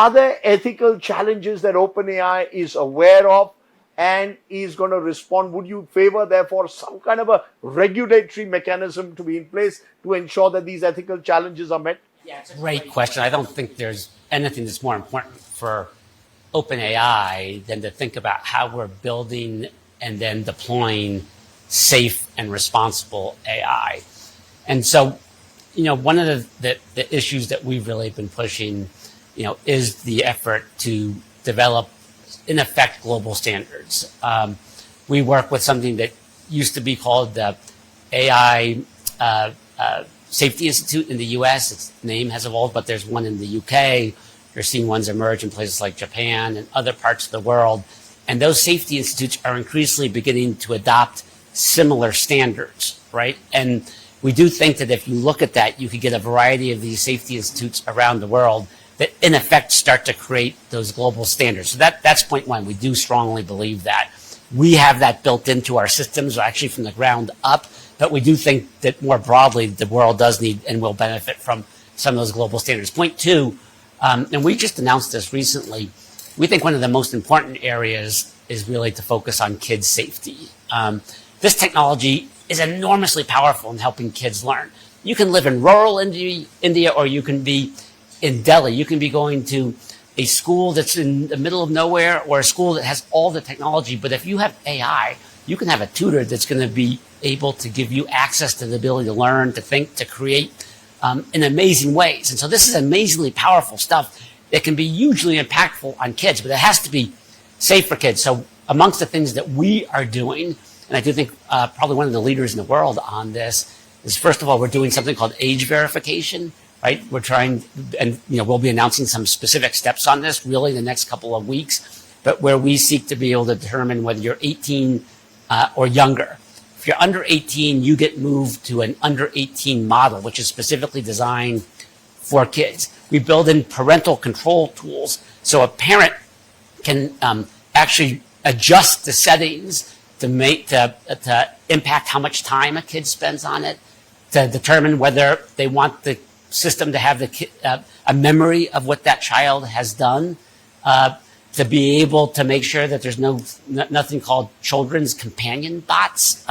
Are there ethical challenges that OpenAI is aware of and is going to respond? Would you favor, therefore, some kind of a regulatory mechanism to be in place to ensure that these ethical challenges are met? Yeah, it's a great question. I don't think there's anything that's more important for OpenAI than to think about how we're building and then deploying safe and responsible AI. And so, one of the issues that we've really been pushing, is the effort to develop, in effect, global standards. We work with something that used to be called the AI Safety Institute in the US. Its name has evolved, but there's one in the UK. You're seeing ones emerge in places like Japan and other parts of the world. And those safety institutes are increasingly beginning to adopt similar standards, right? And we do think that if you look at that, you could get a variety of these safety institutes around the world that in effect start to create those global standards. So that's point one. We do strongly believe that. We have that built into our systems, actually from the ground up, but we do think that more broadly the world does need and will benefit from some of those global standards. Point two, and we just announced this recently, we think one of the most important areas is really to focus on kids' safety. This technology is enormously powerful in helping kids learn. You can live in rural India, or you can be in Delhi. You can be going to a school that's in the middle of nowhere or a school that has all the technology. But if you have AI, you can have a tutor that's going to be able to give you access to the ability to learn, to think, to create in amazing ways. And so this is amazingly powerful stuff that can be hugely impactful on kids, but it has to be safe for kids. So amongst the things that we are doing, and I do think probably one of the leaders in the world on this, is first of all, we're doing something called age verification. Right, we're trying, and we'll be announcing some specific steps on this really in the next couple of weeks, but where we seek to be able to determine whether you're 18 or younger. If you're under 18, you get moved to an under 18 model, which is specifically designed for kids. We build in parental control tools, so a parent can actually adjust the settings to impact how much time a kid spends on it, to determine whether they want the system to have a memory of what that child has done, to be able to make sure that there's nothing called children's companion bots,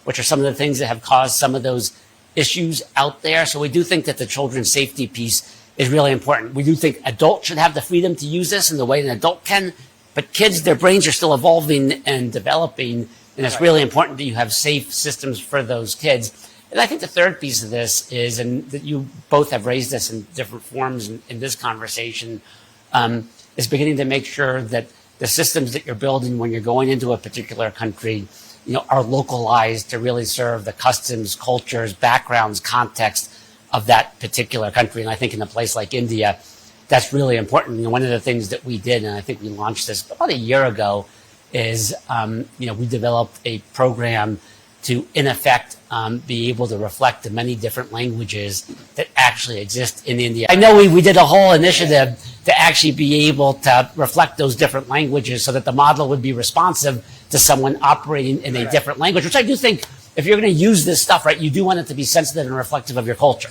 which are some of the things that have caused some of those issues out there. So we do think that the children's safety piece is really important. We do think adults should have the freedom to use this in the way an adult can, but kids, their brains are still evolving and developing, and it's really important that you have safe systems for those kids. And I think the third piece of this is, and that you both have raised this in different forms in this conversation, is beginning to make sure that the systems that you're building when you're going into a particular country, are localized to really serve the customs, cultures, backgrounds, context of that particular country. And I think in a place like India, that's really important. One of the things that we did, and I think we launched this about a year ago, is we developed a program to, in effect, be able to reflect the many different languages that actually exist in India. I know we did a whole initiative to actually be able to reflect those different languages so that the model would be responsive to someone operating in a different language, which I do think if you're going to use this stuff, right, you do want it to be sensitive and reflective of your culture.